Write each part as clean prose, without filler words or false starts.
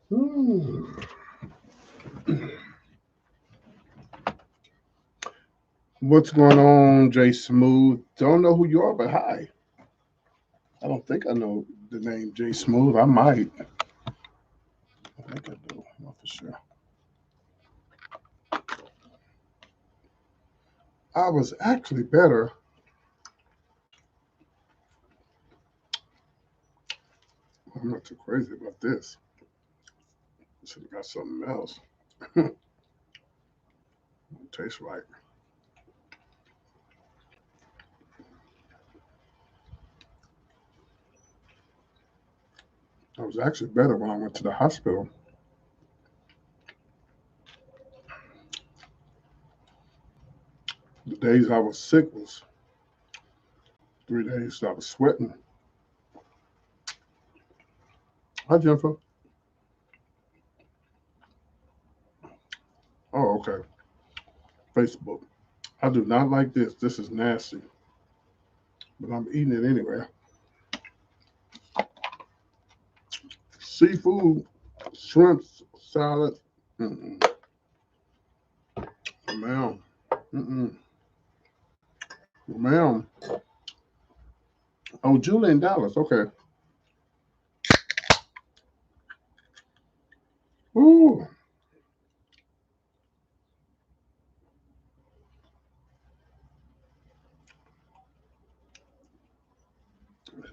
Hmm. What's going on, Jay Smooth? Don't know who you are, but hi. I don't think I know the name Jay Smooth. I might. I think I do. Not for sure. I was actually better. I'm not too crazy about this. Should have got something else. Tastes right. I was actually better when I went to the hospital. The days I was sick was 3 days I was sweating. Hi, Jennifer. Oh, okay. Facebook. I do not like this. This is nasty, but I'm eating it anyway. Seafood, shrimp salad. Mm-mm. Ma'am. Mm-mm. Ma'am. Oh, Julie in Dallas. Okay. Ooh.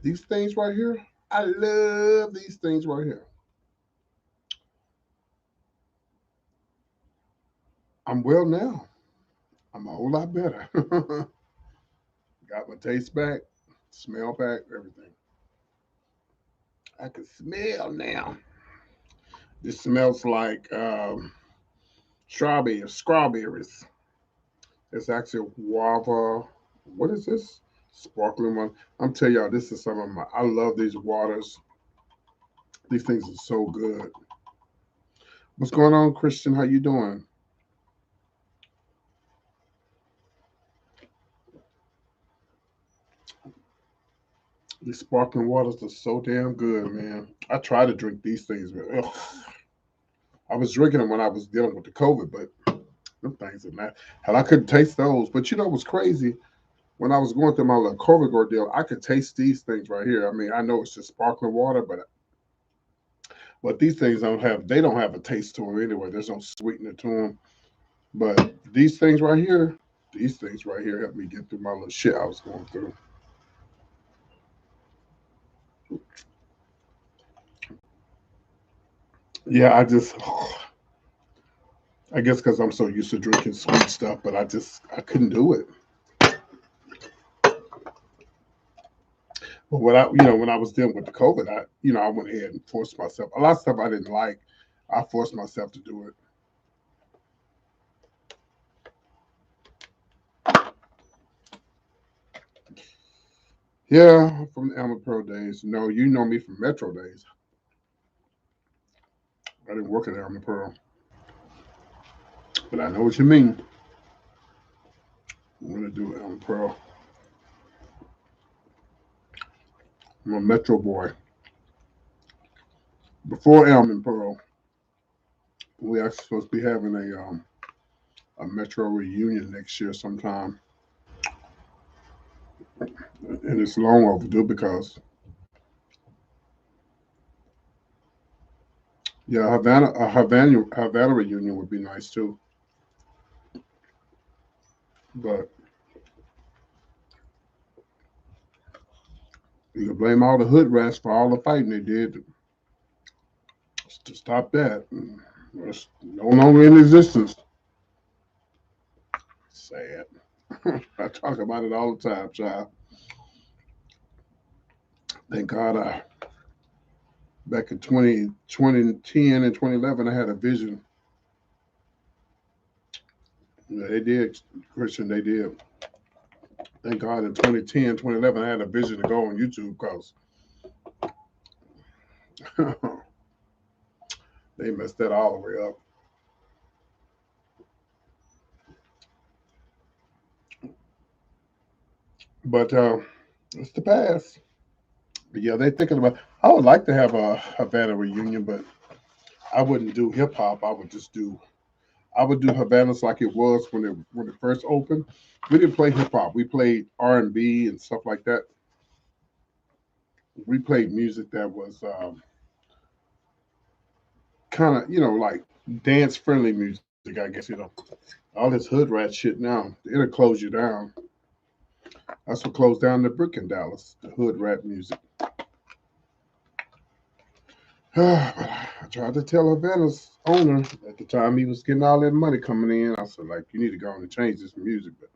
These things right here. I love these things right here. I'm well now. I'm a whole lot better. Got my taste back, smell back, everything. I can smell now. This smells like strawberries. It's actually guava. What is this? Sparkling one. I'm telling y'all, this is some of my. I love these waters. These things are so good. What's going on, Christian? How you doing? These sparkling waters are so damn good, man. I try to drink these things, but ugh. I was drinking them when I was dealing with the COVID, but them things are not. Hell, I couldn't taste those. But you know what's crazy? When I was going through my little COVID ordeal, I could taste these things right here. I mean, I know it's just sparkling water, but these things don't have. They don't have a taste to them anyway. There's no sweetener to them. But these things right here, helped me get through my little shit I was going through. Yeah, I guess because I'm so used to drinking sweet stuff, but I couldn't do it. But when I was dealing with the COVID, I went ahead and forced myself. A lot of stuff I didn't like, I forced myself to do it. Yeah, from the Alma Pro days. No, you know me from Metro days. I didn't work at Alma Pearl, but I know what you mean. I'm gonna do Alma Pearl. I'm a Metro boy. Before Alma Pearl, we actually supposed to be having a Metro reunion next year sometime, and it's long overdue because yeah, Havana reunion would be nice too. But you can blame all the hood rats for all the fighting they did to stop that. It's no longer in existence. Sad. I talk about it all the time, child. Thank God back in 2010 and 2011, I had a vision. Yeah, they did, Christian, they did. Thank God in 2010, 2011, I had a vision to go on YouTube because they messed that all the way up. But it's the past. But yeah, they're thinking about. I would like to have a Havana reunion, but I wouldn't do hip hop. I would do Havanas like it was when it first opened. We didn't play hip hop. We played R&B and stuff like that. We played music that was kind of like dance friendly music. I guess all this hood rat shit now it'll close you down. That's what closed down the brick in Dallas. The hood rap music. I tried to tell Havana's owner at the time he was getting all that money coming in. I said, like, you need to go on and change this music. But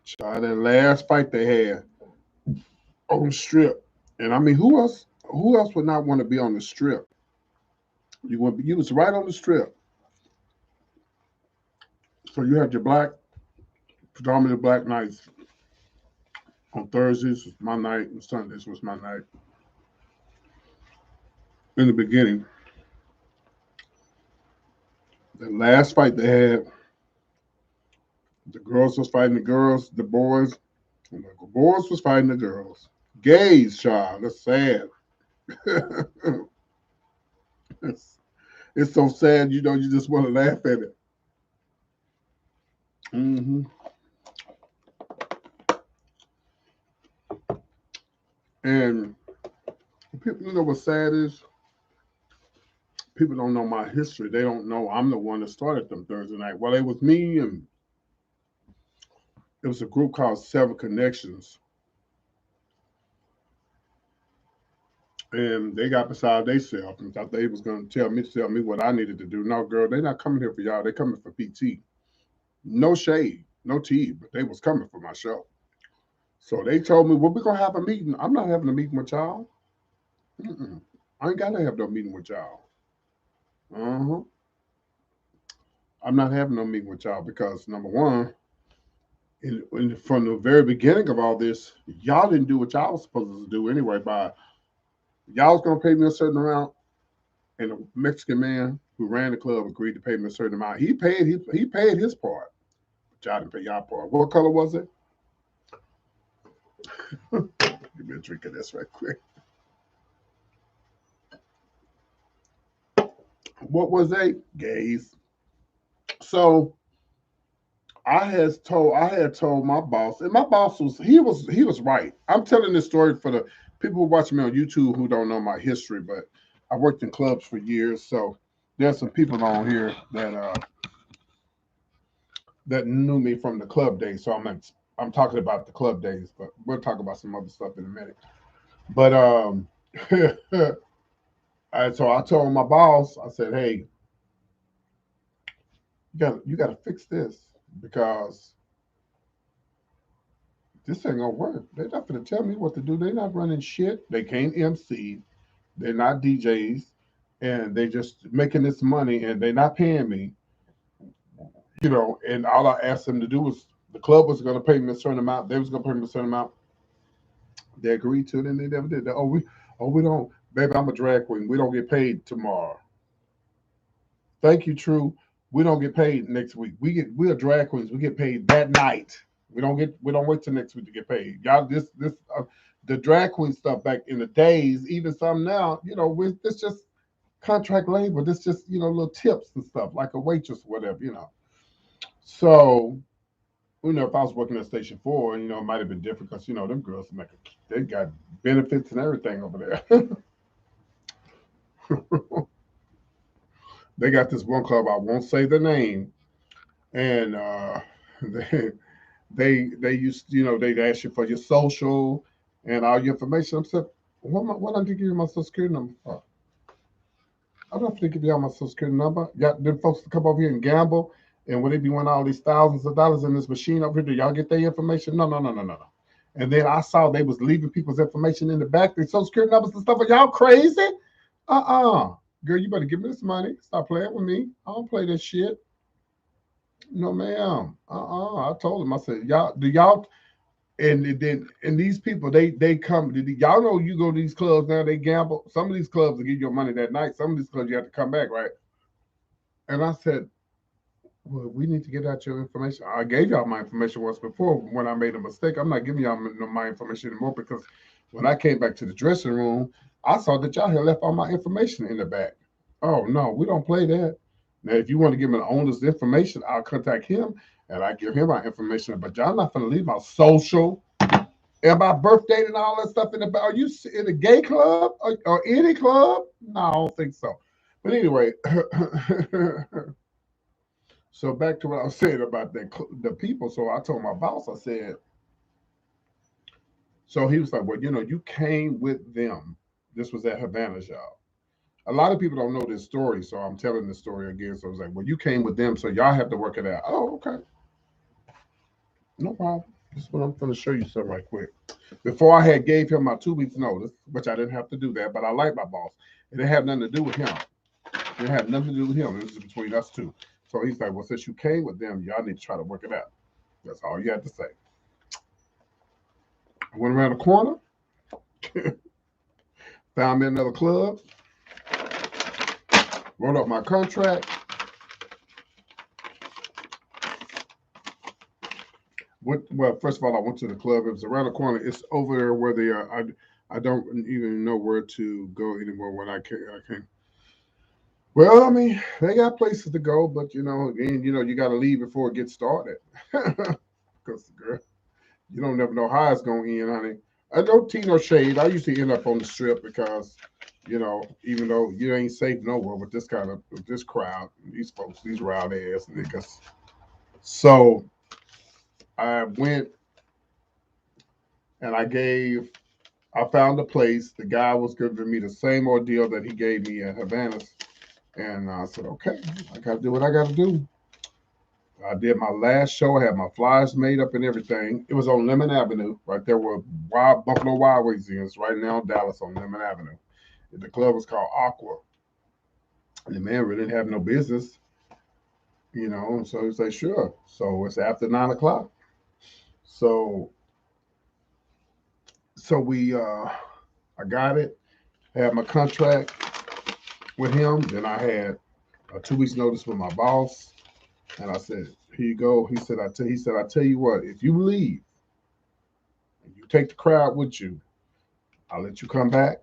child, that last fight they had on the strip, and I mean, Who else would not want to be on the strip? You was right on the strip, so you had your predominantly black nights. On Thursdays was my night, and Sundays was my night. In the beginning, the last fight they had, the girls was fighting the girls, the boys, and the boys was fighting the girls. Gays, child, that's sad. it's, it's so sad, you just want to laugh at it. hmm And people, what's sad is people don't know my history. They don't know I'm the one that started them Thursday night. Well, it was me, and it was a group called Seven Connections, and they got beside themselves and thought they was going to tell me what I needed to do. No, girl, they're not coming here for y'all. They coming for PT. No shade, no tea, but they was coming for my show. So they told me, well, we're gonna have a meeting. I'm not having a meeting with y'all. Mm-mm. I ain't gotta have no meeting with y'all. Uh-huh. I'm not having no meeting with y'all because number one, from the very beginning of all this, y'all didn't do what y'all was supposed to do anyway. By y'all was gonna pay me a certain amount, and the Mexican man who ran the club agreed to pay me a certain amount. He paid his part, but y'all didn't pay y'all part. What color was it? Give me a drink of this right quick. What was they? Gays. So I had told my boss, and my boss was right. I'm telling this story for the people who watch me on YouTube who don't know my history, but I worked in clubs for years, so there's some people on here that knew me from the club days. So I'm talking about the club days, but we'll talk about some other stuff in a minute. But so I told my boss, I said, hey, you gotta fix this because this ain't gonna work. They're not gonna tell me what to do. They're not running shit. They can't MC. They're not DJs, and they just making this money, and they're not paying me. And all I asked them to do was the club was gonna pay me a certain amount. They was gonna pay me a certain amount. They agreed to it, and they never did. We don't, baby. I'm a drag queen. We don't get paid tomorrow. Thank you, True. We don't get paid next week. We're drag queens. We get paid that night. We don't wait till next week to get paid. Y'all, the drag queen stuff back in the days, even some now, it's just contract labor. This just little tips and stuff like a waitress or whatever. So if I was working at Station 4, it might have been different because them girls they got benefits and everything over there. They got this one club. I won't say the name, and they they used they'd ask you for your social and all your information. I said, what I give you my social security number for? I don't have to give you all my social security number. Got them folks to come over here and gamble, and when they be winning all these thousands of dollars in this machine over here, do y'all get their information? No, no, no, no, no, no. And then I saw they was leaving people's information in the back, their social security numbers and stuff. Are y'all crazy? Girl, you better give me this money. Stop playing with me. I don't play this shit. No, ma'am. I told him. I said, y'all, do y'all? And these people, they come. Y'all know you go to these clubs now. They gamble. Some of these clubs will give you your money that night. Some of these clubs you have to come back, right? And I said, well, we need to get out your information. I gave y'all my information once before when I made a mistake. I'm not giving y'all my information anymore because when I came back to the dressing room, I saw that y'all had left all my information in the back. Oh no, we don't play that. Now, if you want to give me the owner's information, I'll contact him and I give him my information. But y'all not gonna leave my social and my birthday and all that stuff in the. Are you in a gay club or any club? No, I don't think so. But anyway, so back to what I was saying about the people. So I told my boss, I said, so he was like, well, you came with them. This was at Havana's job. A lot of people don't know this story, so I'm telling the story again. So I was like, well, you came with them, so y'all have to work it out. Oh, okay. No problem. This is what I'm going to show you something right quick. Before I had gave him my 2 weeks notice, which I didn't have to do that, but I like my boss. It didn't have nothing to do with him. It didn't have nothing to do with him. It was between us two. So he's like, well, since you came with them, y'all need to try to work it out. That's all you had to say. I went around the corner, found me another club, wrote up my contract. Well, first of all, I went to the club. It was around the corner. It's over there where they are. I don't even know where to go anymore when I can't. Well, I mean, they got places to go, but and you got to leave before it gets started. Because girl, you don't never know how it's gonna end, honey. I don't take no shade. I used to end up on the strip because, even though you ain't safe nowhere with this crowd, these folks, these wild ass niggas. So I went and I found a place. The guy was giving me the same ordeal that he gave me at Havana's. And I said, okay, I got to do what I got to do. I did my last show. I had my flyers made up and everything. It was on Lemon Avenue, right there where Buffalo Wild Wings is, right now in Dallas on Lemon Avenue. The club was called Aqua. And the man really didn't have no business, so he said, sure. So it's after 9 o'clock. So I got it, had my contract with him. Then I had a 2 weeks notice with my boss. And I said, here you go. I tell you what, if you leave and you take the crowd with you, I'll let you come back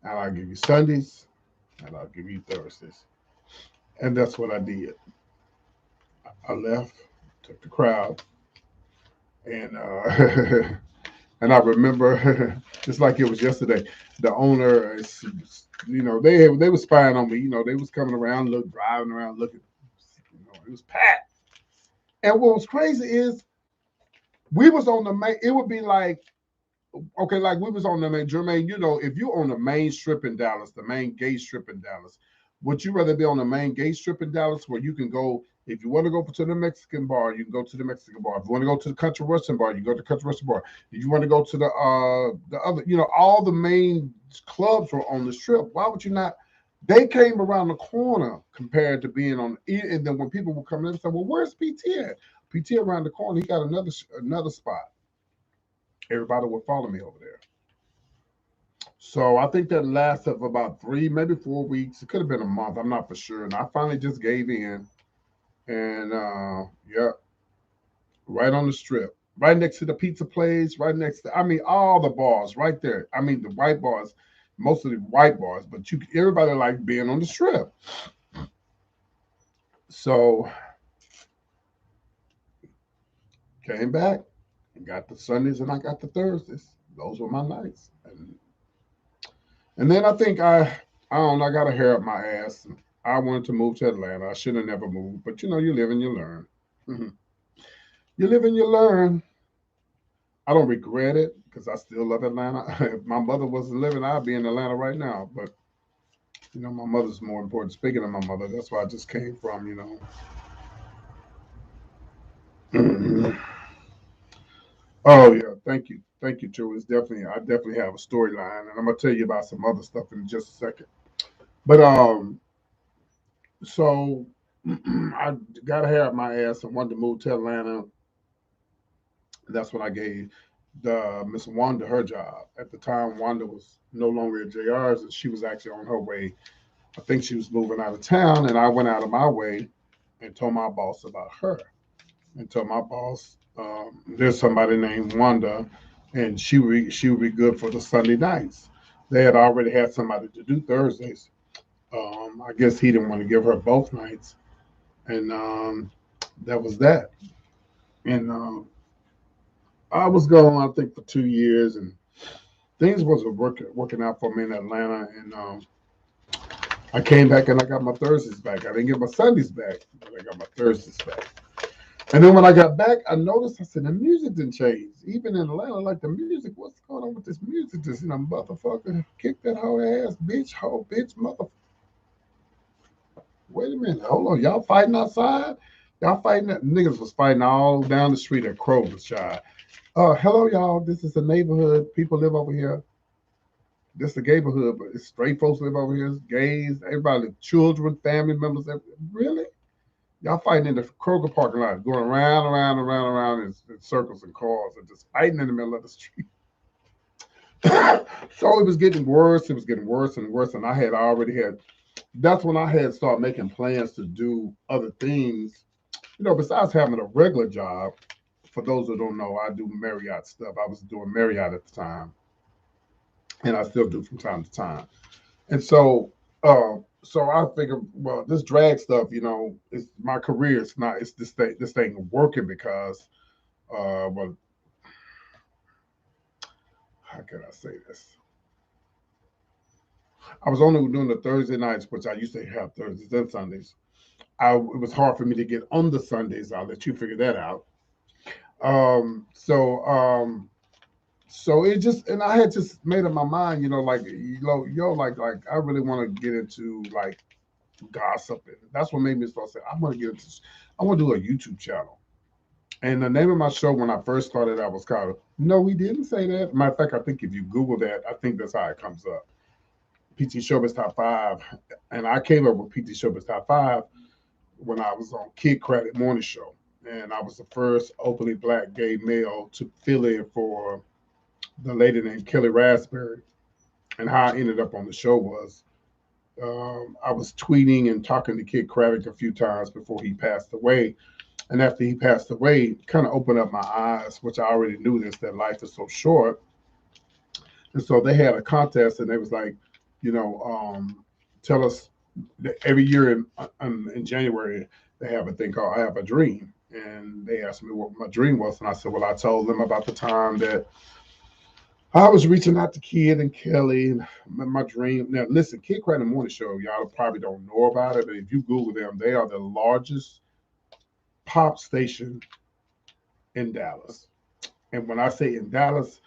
and I'll give you Sundays and I'll give you Thursdays. And that's what I did. I left, took the crowd, and and I remember just like it was yesterday. The owner, they were spying on me. They was coming around, driving around, looking. It was packed. And what was crazy is we was on the main. It would be like, okay, like we was on the main. Jermaine, if you on the main strip in Dallas, the main gay strip in Dallas, would you rather be on the main gay strip in Dallas where you can go? If you want to go to the Mexican bar, you can go to the Mexican bar. If you want to go to the country western bar, you go to the country western bar. If you want to go to the other, all the main clubs were on the strip. Why would you not? They came around the corner compared to being on. And then when people would come in and say, "Well, where's PT at?" PT around the corner. He got another spot. Everybody would follow me over there. So I think that lasted for about 3, maybe 4 weeks. It could have been a month. I'm not for sure. And I finally just gave in. And yeah, right on the strip, right next to the pizza place, right next to, I mean, all the bars right there. I mean, the white bars, mostly white bars, but everybody liked being on the strip. So came back and got the Sundays and I got the Thursdays. Those were my nights. And then I think I don't know, I got a hair up my ass. I wanted to move to Atlanta. I should have never moved, but you live and you learn. You live and you learn. I don't regret it because I still love Atlanta. If my mother wasn't living, I'd be in Atlanta right now. But my mother's more important. Speaking of my mother, that's where I just came from. Oh yeah, thank you, Joe. I definitely have a storyline, and I'm gonna tell you about some other stuff in just a second. But so I got a hair up my ass and wanted to move to Atlanta. That's when I gave the Miss Wanda her job. At the time, Wanda was no longer at JR's, and she was actually on her way. I think she was moving out of town, and I went out of my way and told my boss about her. And told my boss, there's somebody named Wanda, and she would be good for the Sunday nights. They had already had somebody to do Thursdays, I guess he didn't want to give her both nights, and that was that. And I was gone, I think, for 2 years, and things wasn't working out for me in Atlanta. And I came back and I got my Thursdays back. I didn't get my Sundays back, but I got my Thursdays back. And then when I got back, I noticed, I said, the music didn't change. Even in Atlanta, like the music, what's going on with this music? This, motherfucker, kick that whole ass, bitch, mother. Wait a minute, hold on. Y'all fighting outside? Y'all fighting? Niggas was fighting all down the street at Kroger's, child. Hello, y'all. This is a neighborhood. People live over here. This is a neighborhood, but it's straight folks live over here. It's gays, everybody, children, family members. Really? Y'all fighting in the Kroger parking lot, going around in circles and cars, and just fighting in the middle of the street. So it was getting worse. It was getting worse and worse, and I had already had. That's when I had started making plans to do other things. Besides having a regular job. For those who don't know, I do Marriott stuff. I was doing Marriott at the time, and I still do from time to time. And so I figured, well, this drag stuff, it's my career. It's not. It's this thing working because, well, how can I say this? I was only doing the Thursday nights, which I used to have Thursdays and Sundays. It was hard for me to get on the Sundays. I'll let you figure that out. Um, so um, so it just, and I had just made up my mind, like like I really want to get into like gossip, and that's what made me start saying I want to get into. I want to do a YouTube channel. And the name of my show when I first started out was called. No, we didn't say that. Matter of fact, I think if you Google that, I think that's how it comes up. PT Showbiz Top Five, and I came up with PT Showbiz Top Five when I was on Kid Credit Morning Show, and I was the first openly black gay male to fill in for the lady named Kelly Raspberry. And how I ended up on the show was I was tweeting and talking to Kid Craddock a few times before he passed away. And after he passed away, it kind of opened up my eyes, which I already knew this, that life is so short. And so they had a contest, and they was like, you know, tell us that every year in January, they have a thing called I Have a Dream. And they asked me what my dream was. And I said, well, I told them about the time that I was reaching out to Kid and Kelly and my dream. Now, listen, Kid Craddock Morning Show, y'all probably don't know about it, but if you Google them, they are the largest pop station in Dallas. And when I say in Dallas,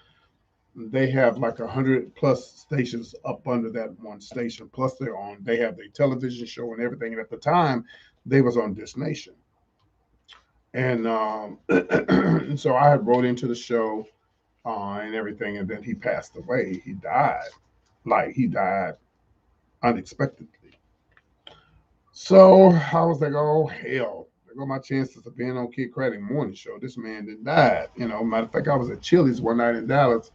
they have like 100 plus stations up under that one station. Plus, they have their television show and everything. And at the time, they was on Dish Nation. And so I had wrote into the show and everything. And then he passed away. He died. Like he died unexpectedly. So I was like, oh hell, there go my chances of being on Kid Craddock Morning Show. This man did died. Matter of fact, I was at Chili's one night in Dallas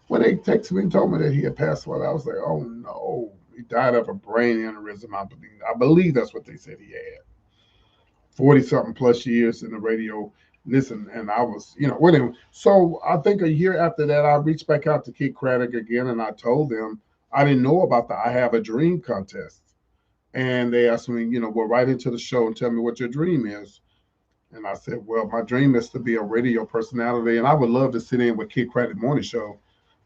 when they texted me and told me that he had passed away. I was like, oh no, he died of a brain aneurysm. I believe that's what they said he had. 40 something plus years in the radio. Listen, and I was, with him. So I think a year after that, I reached back out to Kid Craddock again, and I told them I didn't know about the I Have a Dream contest. And they asked me, well, write into the show and tell me what your dream is. And I said, well, my dream is to be a radio personality, and I would love to sit in with Kid Craddock Morning Show.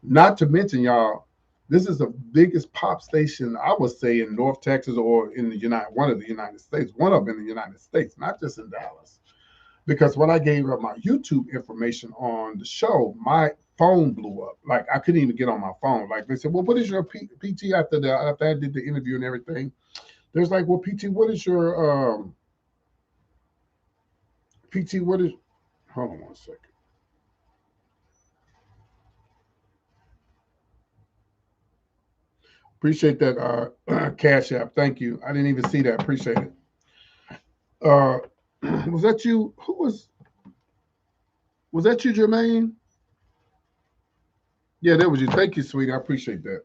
Not to mention, y'all, this is the biggest pop station, I would say, in North Texas or in one of the United States, one of them in the United States, not just in Dallas. Because when I gave up my YouTube information on the show, my phone blew up. Like I couldn't even get on my phone. Like they said, well, what is your PT after I did the interview and everything? There's like, well, PT, what is your PT? What is? Hold on one second. Appreciate that Cash App. Thank you. I didn't even see that. Appreciate it. Uh, was that you? Who was that you, Jermaine? Yeah, that was you. Thank you, sweetie. I appreciate that.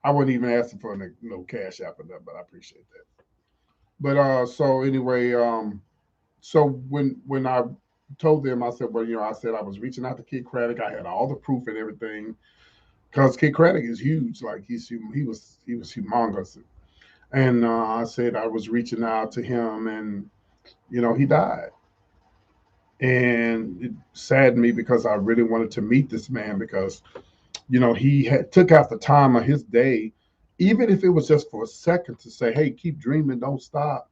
I wasn't even asking for no Cash App or that, but I appreciate that. But so anyway, so when I told them, I said, well, I said I was reaching out to Kid Craddock. I had all the proof and everything because Kid Craddock is huge. Like he was humongous. And I said I was reaching out to him, and he died. And it saddened me because I really wanted to meet this man because he had took out the time of his day, even if it was just for a second, to say, "Hey, keep dreaming, don't stop.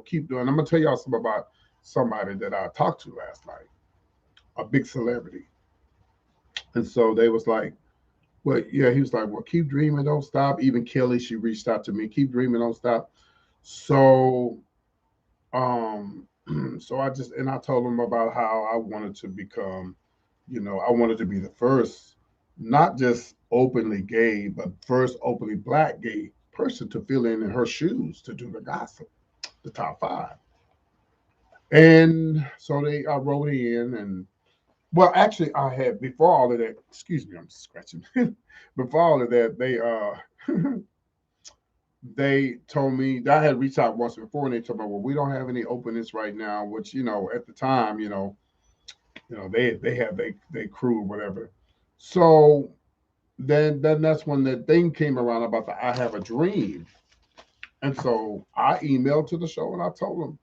Keep doing." I'm gonna tell y'all something about somebody that I talked to last night, a big celebrity, and so they was like, "Well, yeah." He was like, "Well, keep dreaming, don't stop." Even Kelly, she reached out to me, "Keep dreaming, don't stop." So, um, so I told him about how I wanted to become, I wanted to be the first, not just openly gay, but first openly black gay person to fill in her shoes to do the gossip, the top five. And so I wrote in, and well, actually, I had before all of that. Excuse me, I'm scratching. Before all of that, they told me that I had reached out once before, and they told me, "Well, we don't have any openings right now." Which at the time, they have they crew or whatever. So then that's when the thing came around about the I have a dream. And so I emailed to the show, and I told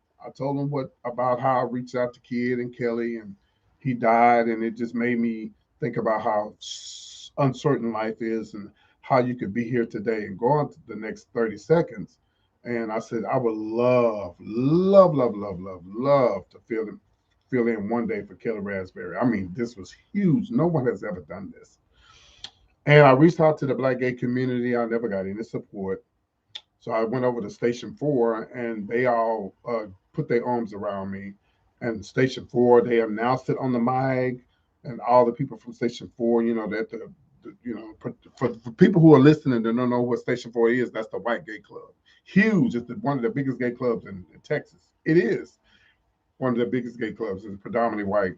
him what about how I reached out to Kid and Kelly, and he died, and it just made me think about how uncertain life is, and how you could be here today and go on to the next 30 seconds. And I said I would love, love, love, love, love, love to fill in one day for Kelly Raspberry. I mean, this was huge. No one has ever done this. And I reached out to the black gay community. I never got any support. So I went over to Station 4, and they all put their arms around me. And Station 4, they announced it on the mic, and all the people from Station 4, that for people who are listening that don't know what Station 4 is, that's the white gay club. Huge. It's one of the biggest gay clubs in Texas. It is one of the biggest gay clubs. It's predominantly white.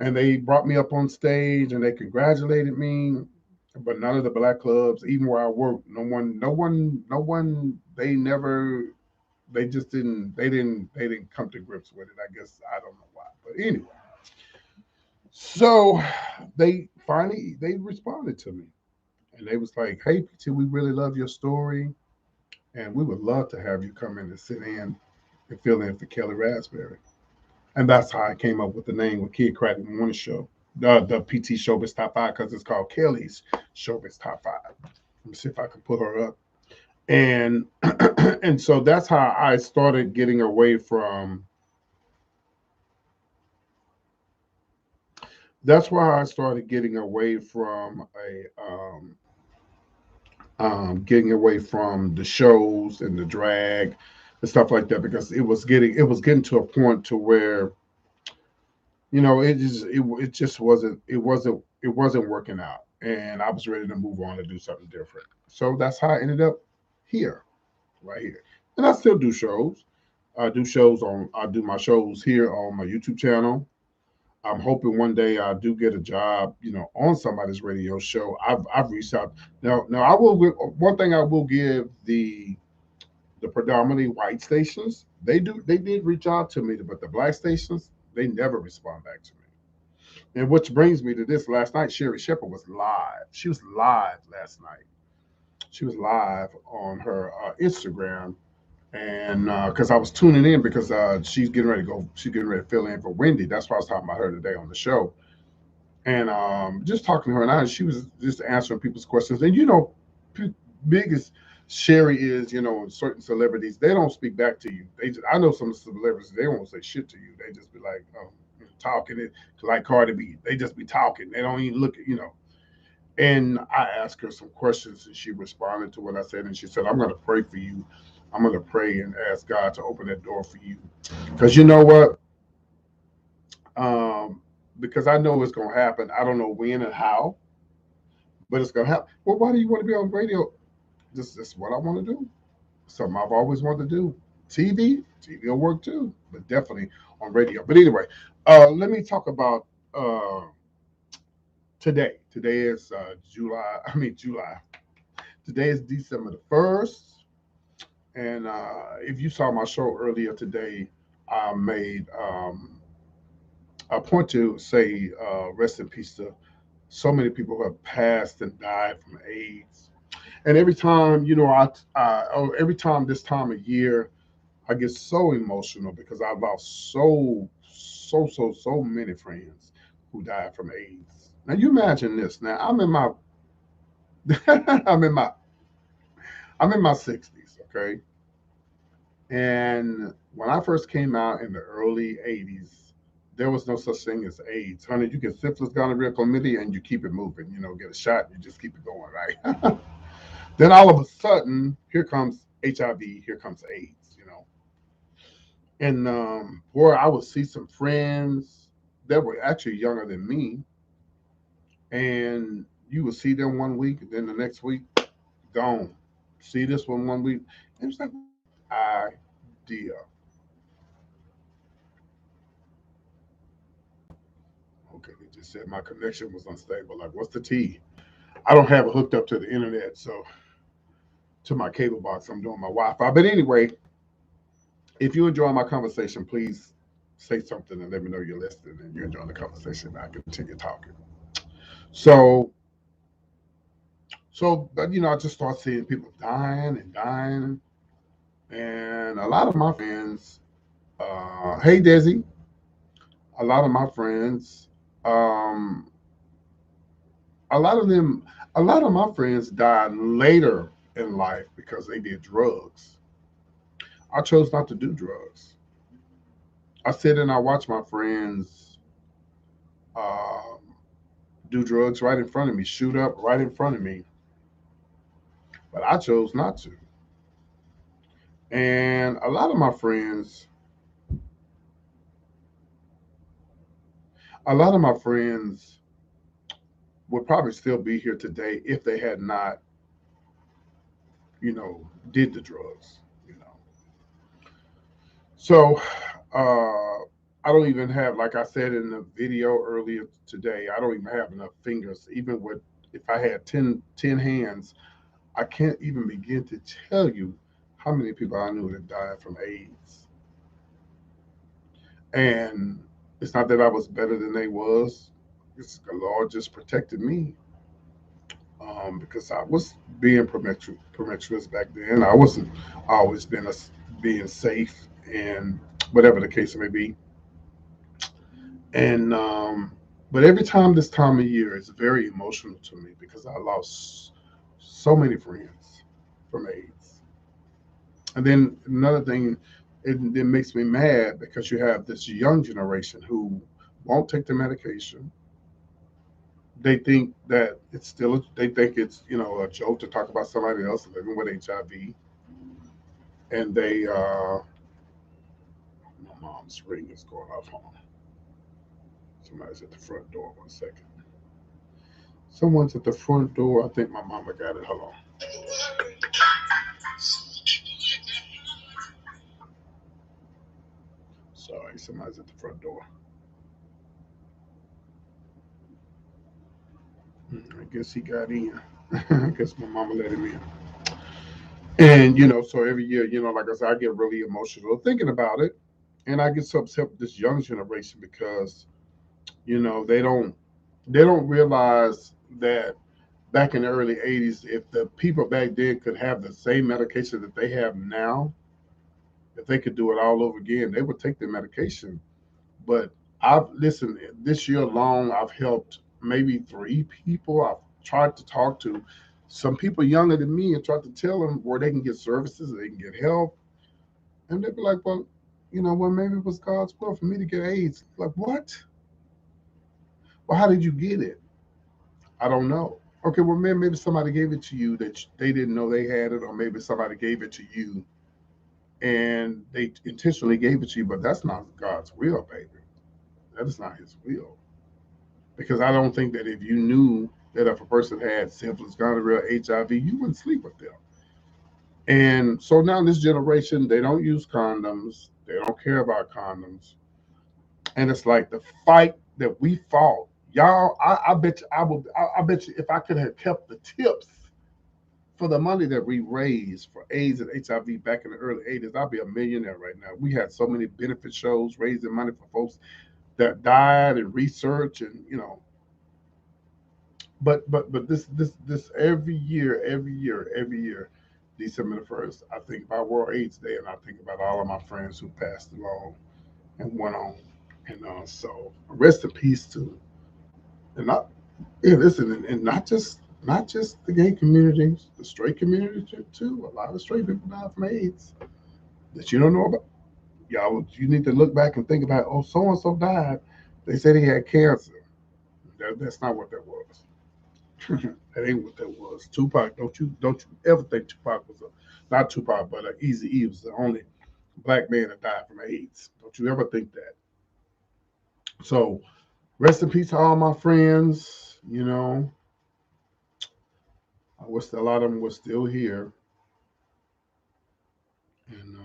And they brought me up on stage, and they congratulated me. But none of the black clubs, even where I work, no one, they just didn't come to grips with it. I guess I don't know why, but anyway. So they responded to me, and they was like, "Hey, PT, we really love your story, and we would love to have you come in and sit in and fill in for Kelly Raspberry." And that's how I came up with the name with Kid Craddock Morning Show, the PT Showbiz Top Five, because it's called Kelly's Showbiz Top Five. Let me see if I can put her up. And and so that's how I started getting away from. That's why I started getting away from getting away from the shows and the drag and stuff like that, because it was getting to a point to where it just wasn't working out, and I was ready to move on and do something different. So that's how I ended up here, right here. And I still do shows. I do my shows here on my YouTube channel. I'm hoping one day I do get a job, on somebody's radio show. I've reached out. Now I will. One thing I will give the predominantly white stations. They did reach out to me, but the black stations, they never respond back to me. And which brings me to this: last night, Sherry Shepherd was live. She was live last night. She was live on her Instagram, and because I was tuning in, because she's getting ready to fill in for Wendy. That's why I was talking about her today on the show, and just talking to her, and she was just answering people's questions. And biggest Sherry is, certain celebrities, they don't speak back to you. I know some celebrities, they won't say shit to you. They just be like, talking it, like Cardi B. They just be talking. They don't even look at. And I asked her some questions, and she responded to what I said, and she said, "I'm going to pray for you. I'm going to pray and ask God to open that door for you, because you know what." Um, because I know it's going to happen. I don't know when and how, but it's going to happen. Well, why do you want to be on radio? This is what I want to do. Something I've always wanted to do. TV will work too, but definitely on radio. But anyway, let me talk about today. Today is July. I mean July. Today is December the 1st, and if you saw my show earlier today, I made a point to say rest in peace to so many people who have passed and died from AIDS. And every time, every time this time of year, I get so emotional because I lost so many friends who died from AIDS. Now you imagine this. Now I'm in my I'm in my 60s, okay? And when I first came out in the early 80s, there was no such thing as AIDS. Honey, you get syphilis, gonorrhea, chlamydia, and you keep it moving. Get a shot, you just keep it going, right? Then all of a sudden, here comes HIV, here comes AIDS. And boy, I would see some friends that were actually younger than me, and you would see them one week, and then the next week, gone. See this one week. It was like, idea. Okay, they just said my connection was unstable. Like, what's the T? I don't have it hooked up to the internet, so to my cable box, I'm doing my Wi-Fi. But anyway, if you enjoy my conversation, please say something and let me know you're listening and you're enjoying the conversation. I continue talking. So, but I just start seeing people dying and dying, and a lot of my friends, hey Desi, a lot of my friends, um, a lot of them, a lot of my friends died later in life because they did drugs. I chose not to do drugs. I sit and I watch my friends um, do drugs right in front of me, shoot up right in front of me, but I chose not to. And a lot of my friends would probably still be here today if they had not, did the drugs. So, I don't even have, like I said in the video earlier today, I don't even have enough fingers. Even with, if I had ten hands, I can't even begin to tell you how many people I knew that died from AIDS. And it's not that I was better than they was. It's the Lord just protected me because I was being promiscuous back then. I wasn't always been being safe and whatever the case may be. And but every time this time of year is very emotional to me because I lost so many friends from AIDS. And then another thing, it makes me mad because you have this young generation who won't take the medication. They think that they think it's a joke to talk about somebody else living with HIV, and my mom's ring is going off. Hold on, somebody's at the front door. 1 second. Someone's at the front door. I think my mama got it. Hold on. Sorry, somebody's at the front door. I guess he got in. I guess my mama let him in. And so every year, like I said, I get really emotional thinking about it, and I get so upset with this young generation because they don't realize that back in the early 80s, if the people back then could have the same medication that they have now, if they could do it all over again, they would take their medication. But I've listened this year alone, I've helped maybe 3 people. I've tried to talk to some people younger than me and tried to tell them where they can get services, they can get help. And they'd be like, well, well, maybe it was God's will for me to get AIDS. Like, what? Well, how did you get it? I don't know. Okay, well, maybe somebody gave it to you that they didn't know they had it, or maybe somebody gave it to you and they intentionally gave it to you, but that's not God's will, baby. That is not His will. Because I don't think that if you knew that if a person had syphilis, gonorrhea, HIV, you wouldn't sleep with them. And so now this generation, they don't use condoms. They don't care about condoms. And it's like the fight that we fought. Y'all, I bet you I bet you if I could have kept the tips for the money that we raised for AIDS and HIV back in the early 80s, I'd be a millionaire right now. We had so many benefit shows raising money for folks that died and research and But this every year, December 1st, I think about World AIDS Day, and I think about all of my friends who passed along and went on. And so rest in peace to, and not, yeah, listen, and not just the gay communities, the straight community too. A lot of straight people die from AIDS that you don't know about. Y'all, you need to look back and think about, oh, so and so died. They said he had cancer. That's not what that was. That ain't what that was. Tupac, don't you ever think Tupac was not Tupac, but Easy E was the only black man that died from AIDS. Don't you ever think that. So rest in peace to all my friends. I wish a lot of them were still here, and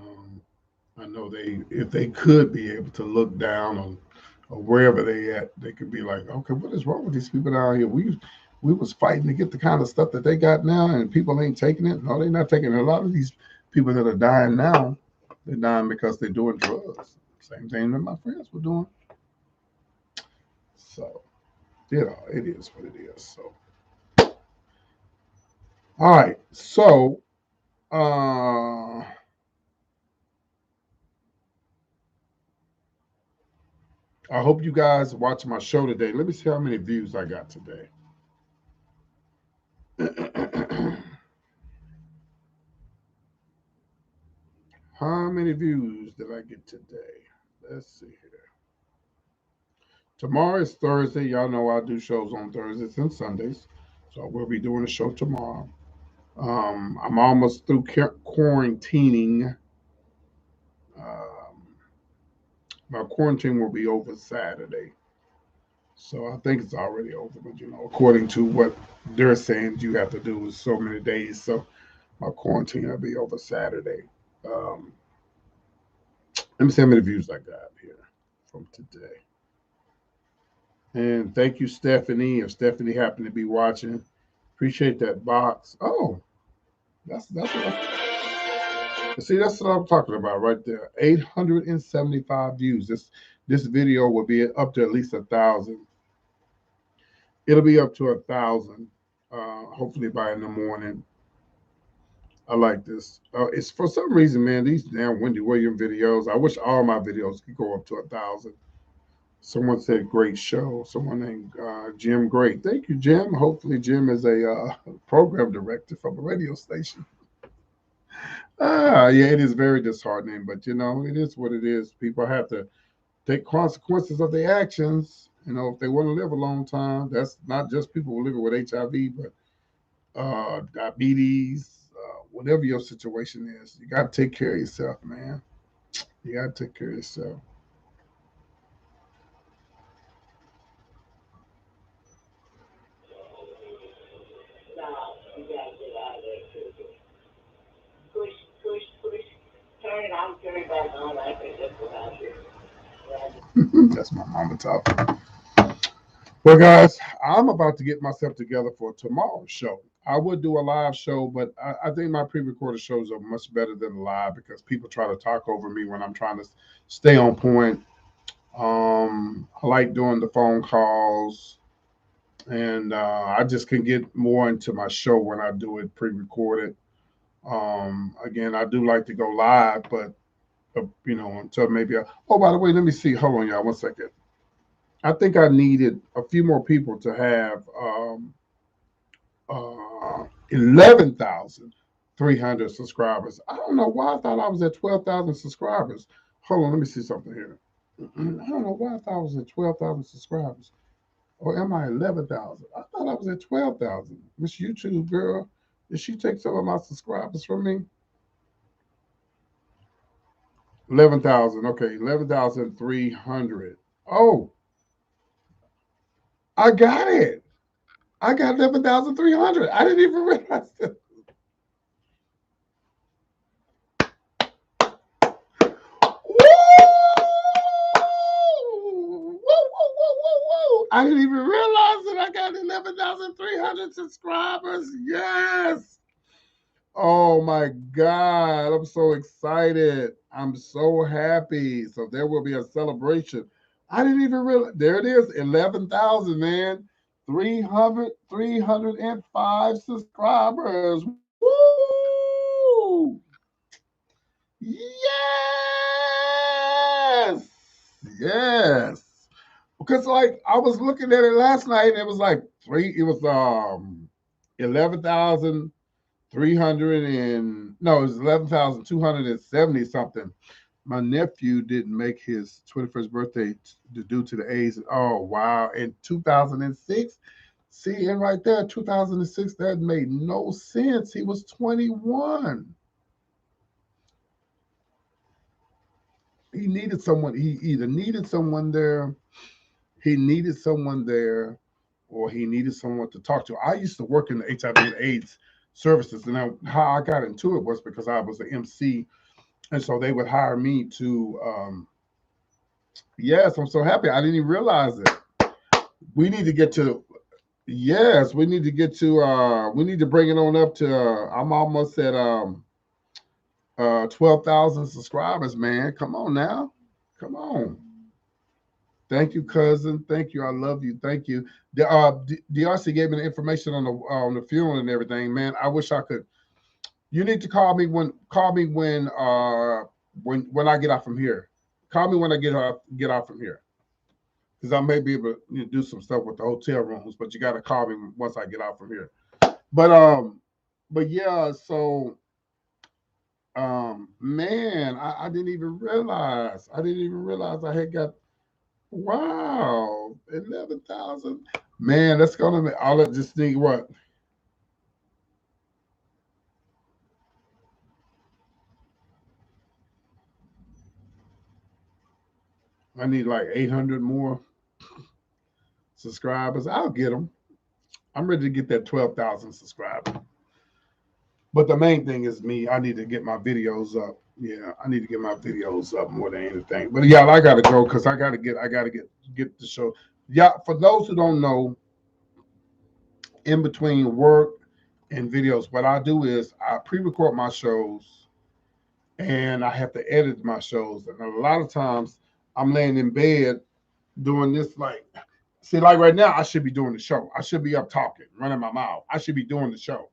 I know if they could be able to look down on or wherever they at, they could be like, okay, what is wrong with these people down here? We was fighting to get the kind of stuff that they got now, and people ain't taking it. No, they're not taking it. A lot of these people that are dying now, they're dying because they're doing drugs. Same thing that my friends were doing. So, it is what it is. So, all right. So, I hope you guys watch my show today. Let me see how many views I got today. How many views did I get today? Let's see here. Tomorrow is Thursday. Y'all know I do shows on Thursdays and Sundays. So we'll be doing a show tomorrow. I'm almost through quarantining. Um, my quarantine will be over Saturday. So I think it's already over. But, according to what they're saying, you have to do is so many days. So my quarantine will be over Saturday. Um, Let me see how many views I got here from today. And thank you, Stephanie. If Stephanie happened to be watching, appreciate that box. Oh, that's what see. That's what I'm talking about right there. 875 views. This video will be up to at least 1,000. It'll be up to 1,000. Hopefully by in the morning. I like this. It's for some reason, man. These damn Wendy Williams videos. I wish all my videos could go up to 1,000. Someone said great show. Someone named Jim Great. Thank you, Jim. Hopefully, Jim is a program director from a radio station. Yeah, it is very disheartening, but it is what it is. People have to take consequences of their actions. If they want to live a long time, that's not just people living with HIV, but diabetes, whatever your situation is. You got to take care of yourself, man. You got to take care of yourself. That's my mama talking. Well, guys, I'm about to get myself together for tomorrow's show. I would do a live show, but I think my pre-recorded shows are much better than live because people try to talk over me when I'm trying to stay on point. I like doing the phone calls, and I just can get more into my show when I do it pre-recorded. Again, I do like to go live, but until maybe. Oh, by the way, let me see. Hold on, y'all, 1 second. I think I needed a few more people to have 11,300 subscribers. I don't know why I thought I was at 12,000 subscribers. Hold on, let me see something here. I don't know why I thought I was at 12,000 subscribers. Or am I 11,000? I thought I was at 12,000. Miss YouTube girl, did she take some of my subscribers from me? 11,000. Okay, 11,300. Oh, I got it. I got 11,300. I didn't even realize that. I didn't even realize that I got 11,300 subscribers. Yes. Oh my God. I'm so excited. I'm so happy. So there will be a celebration. I didn't even realize. There it is. 11,000, man. 305 subscribers. Woo! Yes! Yes. Because like I was looking at it last night and it was like 11,300 and no, it was 11,270 something. My nephew didn't make his 21st birthday due to the age. Oh wow. In 2006. See, and right there, 2006, that made no sense. He was 21. He needed someone. He either needed someone there, he needed someone there, or he needed someone to talk to. I used to work in the HIV and AIDS services, and how I got into it was because I was an MC, and so they would hire me to. Yes, I'm so happy. I didn't even realize it. We need to get to. Yes, we need to get to. We need to bring it on up to. I'm almost at 12,000 subscribers, man. Come on now, come on. Thank you, cousin. Thank you. I love you. Thank you. DRC gave me the information on the funeral and everything. Man, I wish I could. You need to call me when I get out from here. Call me when I get out from here, because I may be able to do some stuff with the hotel rooms. But you got to call me once I get out from here. But yeah. So man, I didn't even realize. I didn't even realize I had got. Wow, 11,000. Man, that's gonna be all of this thing. What? I need like 800 more subscribers. I'll get them. I'm ready to get that 12,000 subscribers. But the main thing is me. I need to get my videos up. Yeah, I need to get my videos up more than anything. But yeah, I gotta go because I gotta get the show. Yeah, for those who don't know, in between work and videos, what I do is I pre-record my shows and I have to edit my shows. And a lot of times I'm laying in bed doing this, like, see, like right now, I should be doing the show. I should be up talking, running my mouth. I should be doing the show.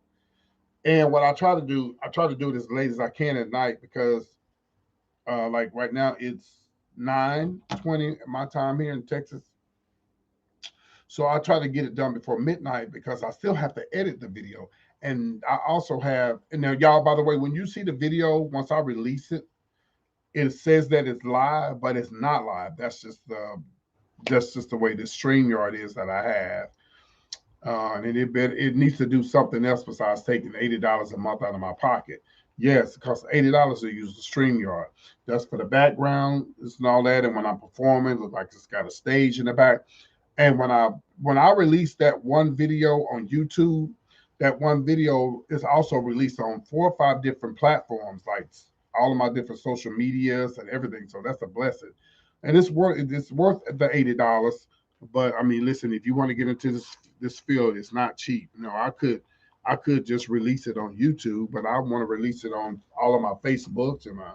And what I try to do it as late as I can at night because, like right now, it's 9:20 my time here in Texas. So I try to get it done before midnight because I still have to edit the video. And I also have, and now y'all, by the way, when you see the video, once I release it, it says that it's live, but it's not live. That's just the way the StreamYard is that I have. And it needs to do something else besides taking $80 a month out of my pocket. Yes, it costs $80 to use the StreamYard. That's for the background and all that. And when I'm performing, it looks like it's got a stage in the back. And when I release that one video on YouTube, that one video is also released on 4 or 5 different platforms, like all of my different social medias and everything. So that's a blessing. And it's worth the $80. But I mean, listen, if you want to get into this field, it's not cheap. You know, I could just release it on YouTube, but I want to release it on all of my Facebooks and my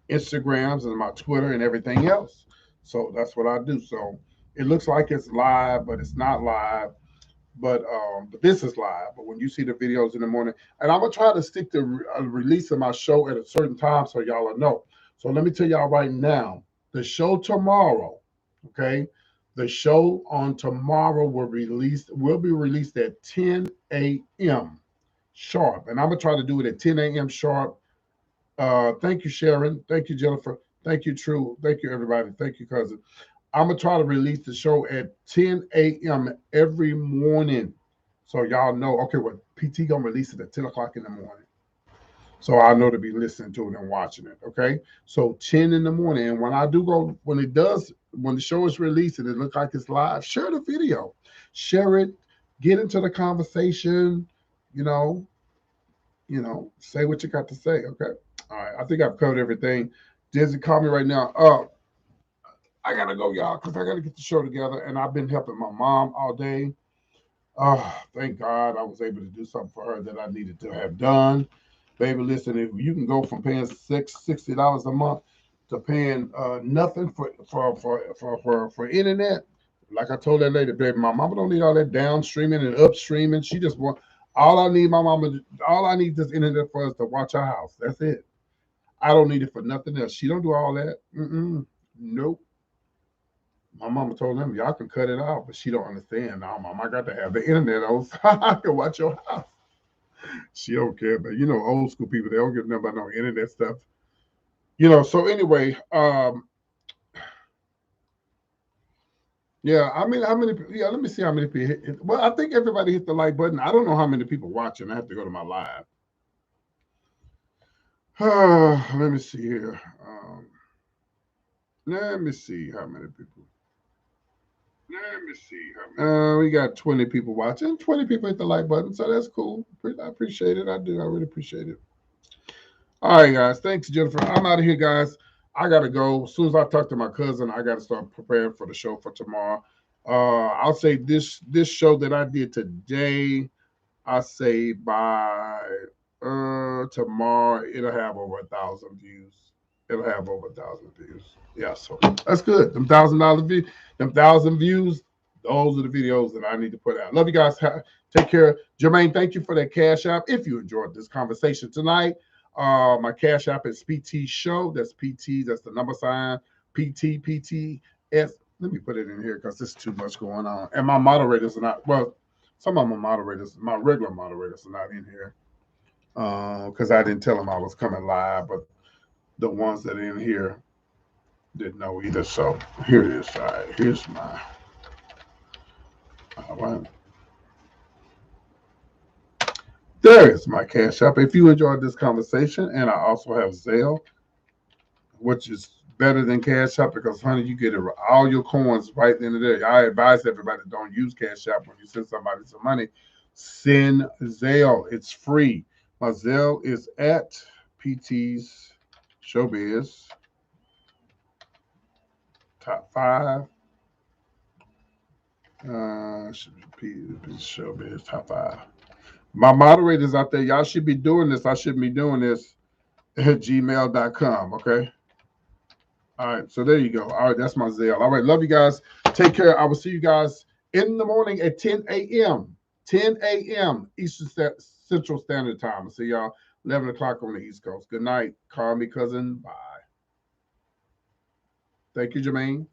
Instagrams and my Twitter and everything else. So that's what I do. So it looks like it's live, but it's not live. But this is live. But when you see the videos in the morning, and I'm gonna try to stick to releasing my show at a certain time so y'all will know. So let me tell y'all right now, the show tomorrow, okay? The show on tomorrow will be released at 10 a.m. sharp, and I'm gonna try to do it at 10 a.m. sharp. Thank you, Sharon. Thank you, Jennifer. Thank you, True. Thank you, everybody. Thank you, cousin. I'm gonna try to release the show at 10 a.m. every morning, so y'all know. Okay, well, PT gonna release it at 10 o'clock in the morning, so I know to be listening to it and watching it. Okay, so 10 in the morning, and when I do go, when the show is released and it looks like it's live, share the video, share it, get into the conversation. You know, say what you got to say. Okay, all right. I think I've covered everything. Dizzy, call me right now. I gotta go, y'all, because I gotta get the show together. And I've been helping my mom all day. Oh, thank God I was able to do something for her that I needed to have done. Baby, listen, if you can go from paying $60 a month to paying nothing for internet, Like I told that lady, baby, my mama don't need all that downstreaming and upstreaming. She just want all I need my mama. All I need this internet for is to watch her house. That's it. I don't need it for nothing else. She don't do all that. Nope. My mama told them y'all can cut it out, but she don't understand. Now, mom, I got to have the internet on so I can watch your house. She don't care, but old school people they don't get nothing about no internet stuff. So anyway, yeah, I mean, how many? Yeah, let me see how many people well, I think everybody hit the like button. I don't know how many people watching. I have to go to my live. Let me see here. Let me see how many people. Let me see how many. We got 20 people watching. 20 people hit the like button, so that's cool. I appreciate it. I do. I really appreciate it. All right, guys. Thanks, Jennifer. I'm out of here, guys. I gotta go. As soon as I talk to my cousin, I gotta start preparing for the show for tomorrow. I'll say this show that I did today. I say by tomorrow it'll have over 1,000 views. It'll have over 1,000 views. Yeah, so that's good. Them $1,000 views, them 1,000 views. Those are the videos that I need to put out. Love you guys. Take care. Jermaine, thank you for that cash app. If you enjoyed this conversation tonight, my cash app is ptsshow. That's PT. That's the number sign. PTPTS. Let me put it in here because there's too much going on. And my moderators are not well. Some of my moderators, my regular moderators, are not in here because I didn't tell them I was coming live. But the ones that are in here didn't know either. So here it is. All right, here's my. All right. There is my cash app. If you enjoyed this conversation, and I also have Zelle, which is better than Cash App because, honey, you get all your coins right in there. I advise everybody don't use Cash App when you send somebody some money. Send Zelle. It's free. My Zelle is at PT's Showbiz Top 5. Should be Showbiz Top 5. My moderators out there, y'all should be doing this. I shouldn't be doing this at gmail.com. Okay. All right, so there you go. All right, that's my Zelle. All right, love you guys. Take care. I will see you guys in the morning at 10 a.m. 10 a.m. Eastern Central Standard Time. I'll see y'all 11 o'clock on the East Coast. Good night. Call me cousin. Bye. Thank you, Jermaine.